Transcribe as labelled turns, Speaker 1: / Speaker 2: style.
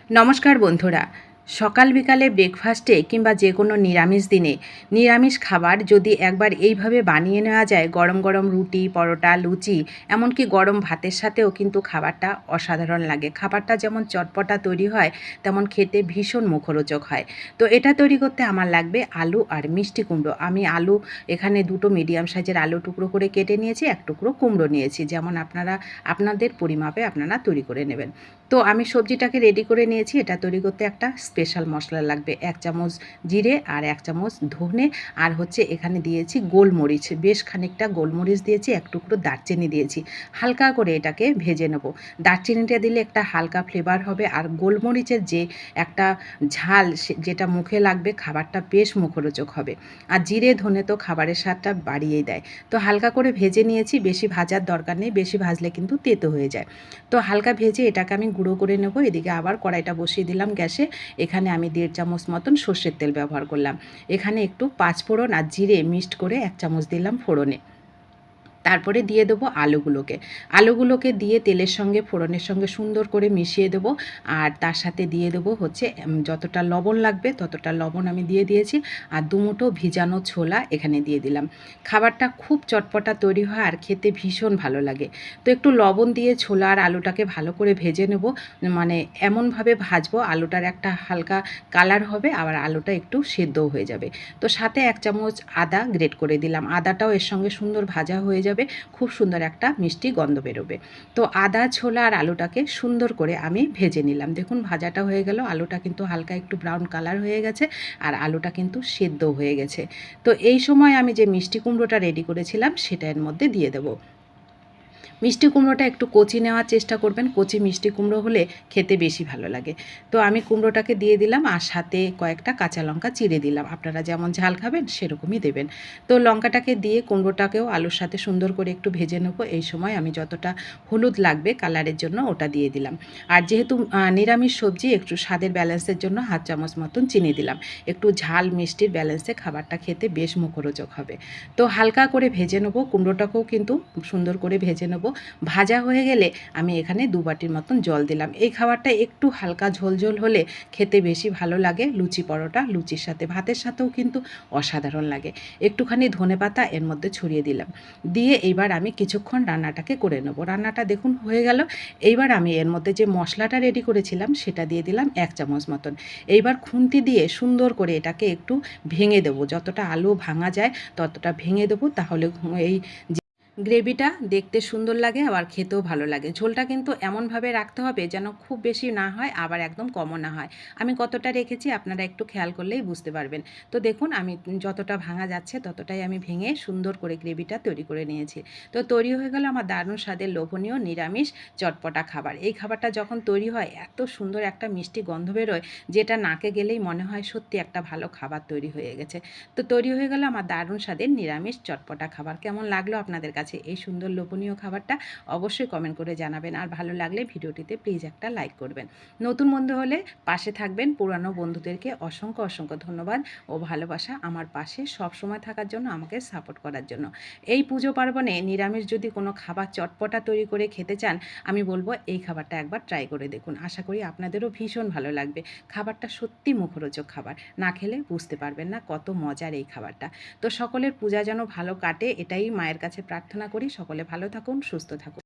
Speaker 1: নমস্কার বন্ধুরা। সকাল বিকালে ব্রেকফাস্টে কিংবা যে কোনো নিরামিষ দিনে নিরামিষ খাবার যদি একবার এইভাবে বানিয়ে নেওয়া যায়, গরম গরম রুটি, পরোটা, লুচি, এমনকি গরম ভাতের সাথেও কিন্তু খাবারটা অসাধারণ লাগে। খাবারটা যেমন চটপটা তৈরি হয়, তেমন খেতে ভীষণ মুখরোচক হয়। তো এটা তৈরি করতে আমার লাগবে আলু আর মিষ্টি কুমড়ো। আমি আলু এখানে দুটো মিডিয়াম সাইজের আলু টুকরো করে কেটে নিয়েছি, এক টুকরো কুমড়ো নিয়েছি। যেমন আপনাদের পরিমাপে আপনারা তৈরি করে নেবেন। তো আমি সবজিটাকে রেডি করে নিয়েছি। এটা তৈরি করতে একটা স্পেশাল মশলা লাগবে। ১ চামচ জিরে আর ১ চামচ ধনে, আর হচ্ছে এখানে দিয়েছি গোলমরিচ। বেশ খানিকটা গোলমরিচ দিয়েছি, এক টুকরো দারচিনি দিয়েছি। হালকা করে এটাকে ভেজে নেব। দারচিনিটা দিলে একটা হালকা ফ্লেভার হবে, আর গোলমরিচের যে একটা ঝাল যেটা মুখে লাগবে, খাবারটা বেশ মুখরোচক হবে। আর জিরে ধনে তো খাবারের স্বাদটা বাড়িয়েই দেয়। তো হালকা করে ভেজে নিয়েছি, বেশি ভাজার দরকার নেই, বেশি ভাজলে কিন্তু তেতো হয়ে যায়। তো হালকা ভেজে এটাকে আমি গুঁড়ো করে নেব। এদিকে আবার কড়াইটা বসিয়ে দিলাম গ্যাসে। এখানে আমি ১.৫ চামচ মতন সর্ষের তেল ব্যবহার করলাম। এখানে একটু পাঁচফোড়ন আর জিরে মিক্সড করে ১ চামচ দিলাম ফোড়নে। তারপরে দিয়ে দেবো আলুগুলোকে। আলুগুলোকে দিয়ে তেলের সঙ্গে ফোড়নের সঙ্গে সুন্দর করে মিশিয়ে দেবো। আর তার সাথে দিয়ে দেবো হচ্ছে যতটা লবণ লাগবে ততটা লবণ আমি দিয়ে দিয়েছি। আর দুমুঠো ভিজানো ছোলা এখানে দিয়ে দিলাম। খাবারটা খুব চটপটা তৈরি হয় আর খেতে ভীষণ ভালো লাগে। তো একটু লবণ দিয়ে ছোলা আর আলুটাকে ভালো করে ভেজে নেব। মানে এমনভাবে ভাজবো আলুটার একটা হালকা কালার হবে, আবার আলুটা একটু সেদ্ধও হয়ে যাবে। তো সাথে ১ চামচ আদা গ্রেট করে দিলাম। আদাটাও এর সঙ্গে সুন্দর ভাজা হয়ে যাবে। খুব সুন্দর একটা মিষ্টি গন্ধ বেরোবে। তো আদা, ছোলা আর আলুটাকে সুন্দর করে আমি ভেজে নিলাম। দেখুন ভাজাটা হয়ে গেল। আলুটা কিন্তু হালকা একটু ব্রাউন কালার হয়ে গেছে, আর আলুটা কিন্তু সেদ্ধও হয়ে গেছে। তো এই সময় আমি যে মিষ্টি কুমড়োটা রেডি করেছিলাম সেটা এর মধ্যে দিয়ে দেবো। মিষ্টি কুমড়োটা একটু কচি নেওয়ার চেষ্টা করবেন। কচি মিষ্টি কুমড়ো হলে খেতে বেশি ভালো লাগে। তো আমি কুমড়োটাকে দিয়ে দিলাম, আর সাথে কয়েকটা কাঁচা লঙ্কা চিড়ে দিলাম। আপনারা যেমন ঝাল খাবেন সেরকমই দেবেন। তো লঙ্কাটাকে দিয়ে কুমড়োটাকেও আলুর সাথে সুন্দর করে একটু ভেজে নেব। এই সময় আমি যতটা হলুদ লাগবে কালারের জন্য ওটা দিয়ে দিলাম। আর যেহেতু নিরামিষ সবজি, একটু স্বাদের ব্যালেন্সের জন্য 1/2 চামচ মতন চিনি দিলাম। একটু ঝাল মিষ্টির ব্যালেন্সে খাবারটা খেতে বেশ মুখরোচক হবে। তো হালকা করে ভেজে নেব। কুমড়োটাকেও কিন্তু সুন্দর করে ভেজে নেব। ভাজা হয়ে গেলে আমি এখানে ২ বাটির মতন জল দিলাম। এই খাবারটা একটু হালকা ঝোল ঝোল হলে খেতে বেশি ভালো লাগে। লুচি পরোটা, লুচির সাথে ভাতের সাথেও কিন্তু অসাধারণ লাগে। একটুখানি ধনেপাতা এর মধ্যে ছড়িয়ে দিলাম। দিয়ে এইবার আমি কিছুক্ষণ রান্নাটাকে করে নেব। রান্নাটা দেখুন হয়ে গেল। এইবার আমি এর মধ্যে যে মশলাটা রেডি করেছিলাম সেটা দিয়ে দিলাম ১ চামচ মতন। এইবার খুন্তি দিয়ে সুন্দর করে এটাকে একটু ভেঙে দেবো। যতটা আলু ভাঙা যায় ততটা ভেঙে দেবো, তাহলে এই গ্রেভিটা দেখতে সুন্দর লাগে, আবার খেতেও ভালো লাগে। ঝোলটা কিন্তু এমনভাবে রাখতে হবে যেন খুব বেশি না হয়, আবার একদম কমও না হয়। আমি কতটা রেখেছি আপনারা একটু খেয়াল করলেই বুঝতে পারবেন। তো দেখুন আমি যতটা ভাঙা যাচ্ছে ততটাই আমি ভেঙে সুন্দর করে গ্রেভিটা তৈরি করে নিয়েছি। তো তৈরি হয়ে গেল আমার দারুণ স্বাদের লোভনীয় নিরামিষ চটপটা খাবার। এই খাবারটা যখন তৈরি হয় এত সুন্দর একটা মিষ্টি গন্ধ বেরোয়, যেটা নাকে গেলেই মনে হয় সত্যি একটা ভালো খাবার তৈরি হয়ে গেছে। তো তৈরি হয়ে গেল আমার দারুণ স্বাদের নিরামিষ চটপটা খাবার। কেমন লাগলো আপনাদের কাছে এই সুন্দর লোভনীয় খাবারটা? অবশ্যই কমেন্ট করে জানাবেন। আর ভালো লাগলে ভিডিওটিতে প্লিজ একটা লাইক করবেন। নতুন বন্ধু হলে পাশে থাকবেন। পুরানো বন্ধুদেরকে অসংখ্য অসংখ্য ধন্যবাদ ও ভালোবাসা আমার পাশে সবসময় থাকার জন্য, আমাকে সাপোর্ট করার জন্য। এই পুজো পার্বণে নিরামিষ যদি কোনো খাবার চটপটা তৈরি করে খেতে চান, আমি বলবো এই খাবারটা একবার ট্রাই করে দেখুন। আশা করি আপনাদেরও ভীষণ ভালো লাগবে। খাবারটা সত্যি মুখরোচক খাবার। না খেলে বুঝতে পারবেন না কত মজার এই খাবারটা। তো সকলের পূজা যেন ভালো কাটে, এটাই মায়ের কাছে প্রার্থনা করি। সকলে ভালো থাকুন, সুস্থ থাকুন।